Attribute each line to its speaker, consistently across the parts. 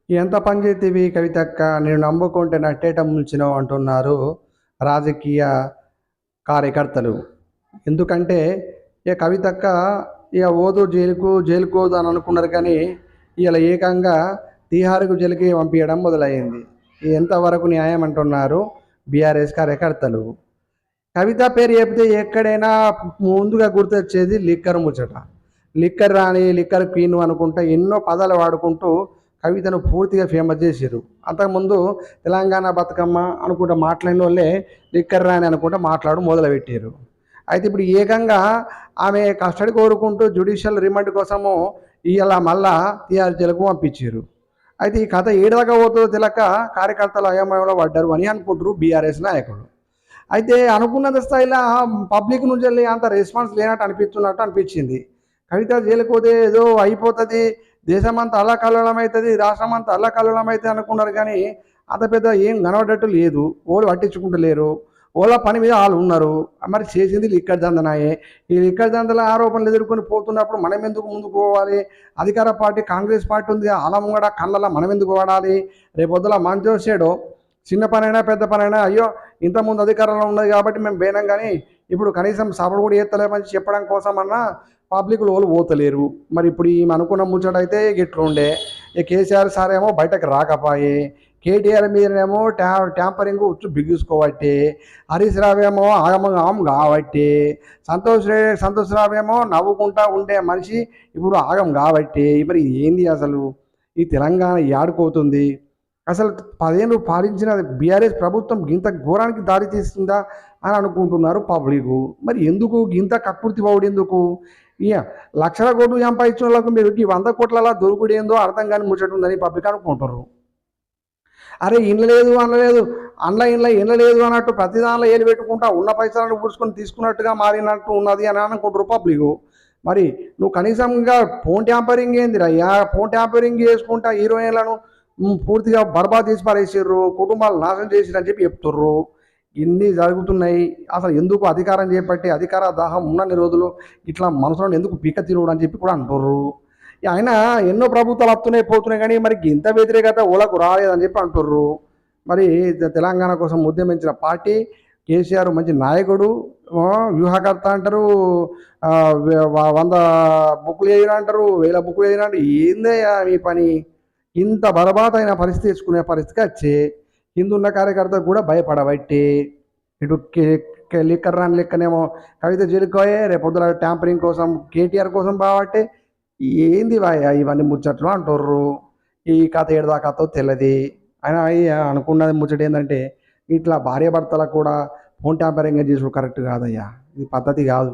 Speaker 1: ఎంత పని చేతివి కవితక్క, నేను నమ్ముకుంటే నట్టేట ముంచినావు అంటున్నారు రాజకీయ కార్యకర్తలు. ఎందుకంటే ఇక కవితక్క ఇక ఓదు జైలుకు పోదు అని అనుకున్నారు కానీ ఇలా ఏకంగా తీహార్కు జైలుకి పంపించడం మొదలైంది. ఇది ఎంతవరకు న్యాయం అంటున్నారు బీఆర్ఎస్ కార్యకర్తలు. కవిత పేరు చెప్తే ఎక్కడైనా ముందుగా గుర్తొచ్చేది లిక్కర్ ముచ్చట. లిక్కర్ రాణి, లిక్కర్ క్వీన్ అనుకుంటా ఎన్నో పదాలు వాడుకుంటూ కవితను పూర్తిగా ఫేమస్ చేసారు. అంతకుముందు తెలంగాణ బతుకమ్మ అనుకుంటా మాట్లాడిన వాళ్ళే లిక్కర్ రాణి అనుకుంటా మొదలుపెట్టారు. అయితే ఇప్పుడు ఏకంగా ఆమె కస్టడీ కోరుకుంటూ జ్యుడిషియల్ రిమాండ్ కోసము ఇవాళ మళ్ళా టీఆర్ జైలుకు పంపించారు. అయితే ఈ కథ ఏడదాకా పోతుందో తెలియక కార్యకర్తలు అయోమయంలో పడ్డారు అని అనుకుంటారు బీఆర్ఎస్ నాయకులు. అయితే అనుకున్నంత స్థాయిలో పబ్లిక్ నుంచి వెళ్ళి అంత రెస్పాన్స్ లేనట్టు అనిపించింది. కవిత జైలుకు పోతే ఏదో అయిపోతుంది, దేశమంతా అల్లకల్లోలం అవుతుంది, రాష్ట్రం అంతా అల్లకల్లోలం అవుతుంది అనుకున్నారు కానీ అంత పెద్ద ఏం కనబడేట్టు లేదు. ఓళ్ళు పట్టించుకుంటలేరు. ఓళ్ళ పని మీద వాళ్ళు ఉన్నారు. మరి చేసింది లిక్కర్ దందనాయే. ఈ లిక్కర్ దందల ఆరోపణలు ఎదుర్కొని పోతున్నప్పుడు మనం ఎందుకు ముందుకు పోవాలి? అధికార పార్టీ కాంగ్రెస్ పార్టీ ఉంది, అలా ముంగడ కళ్ళలో మనం ఎందుకు వాడాలి? రేపొద్దుల మంచోసేడో చిన్న పనైనా పెద్ద పనైనా అయ్యో ఇంతకుముందు అధికారంలో ఉన్నది కాబట్టి మేము పోయినాం కానీ ఇప్పుడు కనీసం సభలు కూడా చేస్తలేమని చెప్పడం కోసమన్నా పబ్లిక్ లోలు పోతలేరు. మరి ఇప్పుడు ఈమె అనుకున్న ముచ్చటైతే గిట్లుండే. ఈ కేసీఆర్ సార్ ఏమో బయటకు రాకపోయే, కేటీఆర్ మీదనేమో ట్యాంపరింగ్ ఉచ్చు బిగుసుకోబట్టి, హరీష్ రావు ఏమో ఆగమం కాబట్టి, సంతోష్ రావు ఏమో నవ్వుకుంటా ఉండే మనిషి ఇప్పుడు ఆగం కాబట్టి మరి ఏంది అసలు ఈ తెలంగాణ ఆడుకోతుంది? అసలు 10 ఏళ్ళు పాలించిన బీఆర్ఎస్ ప్రభుత్వం గింత ఘోరానికి దారి తీస్తుందా అని అనుకుంటున్నారు పబ్లిక్. మరి ఎందుకు గింత కక్కుర్తి పౌడు ఎందుకు? ఇక లక్షల కోట్లు సంపాదించిన వాళ్ళకు మీరు ఈ 100 కోట్ల దొరుకుడు ఏందో అర్థం కాని ముచ్చట ఉందని పబ్లిక్ అనుకుంటారు. అరే ఇనలేదు అనలేదు, ఇనలేదు అన్నట్టు ప్రతి దానిలో ఏలు పెట్టుకుంటా ఉన్న పైసలను పూడ్చుకొని తీసుకున్నట్టుగా మారినట్టు ఉన్నది అని అనుకుంటారు పబ్లిక్. మరి నువ్వు కనీసంగా ఫోన్ ట్యాంపరింగ్ ఏందిరా? ఫోన్ ట్యాంపరింగ్ చేసుకుంటా హీరోయిన్లను పూర్తిగా బర్బాద్ చేసి పారేసారు, కుటుంబాలు నాశనం చేసిరని చెప్పి చెప్తుర్రు. ఇన్ని జరుగుతున్నాయి. అసలు ఎందుకు అధికారం చేపట్టి అధికార దాహం ఉన్నన్ని రోజులు ఇట్లా మనసులను ఎందుకు పీక తినడు అని చెప్పి కూడా అంటుర్రు. ఆయన ఎన్నో ప్రభుత్వాలు వస్తున్నాయి పోతున్నాయి కానీ మరి ఇంత వ్యతిరేకత ఓలకు రాలేదని చెప్పి అంటుర్రు. మరి తెలంగాణ కోసం ఉద్యమించిన పార్టీ కేసీఆర్ మంచి నాయకుడు, వ్యూహకర్త అంటారు, 100 బుక్కులు వేయను అంటారు, 1000 బుక్కులు వేయను అంటారు. ఏందయ్యా మీ పని? ఇంత బరబాత్ అయిన పరిస్థితి తెచ్చుకునే పరిస్థితికి వచ్చి కిందున్న కార్యకర్తలు కూడా భయపడబట్టి ఇటు లిక్కర్ రాని లెక్కనేమో కవిత జైలుకోయే, రేపొద్దుల ట్యాంపరింగ్ కోసం కేటీఆర్ కోసం బావట్టే ఏంది వాయ ఇవన్నీ ముచ్చట్లు అంటుర్రు. ఈ కథ ఏడదాకాతో తెలియదు. ఆయన అనుకున్నది ముచ్చట ఏంటంటే ఇట్లా భార్యాభర్తలకు కూడా ఫోన్ ట్యాంపరింగ్ చేసుడు కరెక్ట్ కాదయ్యా, ఇది పద్ధతి కాదు.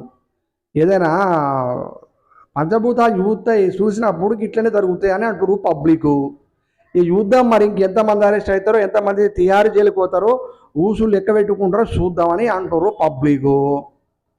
Speaker 1: ఏదైనా పంచభూతాలు చూస్తాయి, చూసినప్పుడు ఇట్లనే జరుగుతాయి అని అంటారు పబ్లిక్. ఈ యుద్ధం మరి ఇంకెంతమంది అరెస్ట్ అవుతారో, ఎంతమంది తిహార్ జైలుకి పోతారో ఊసులు లెక్క పెట్టుకుంటారో చూద్దామని అంటారు పబ్లిక్.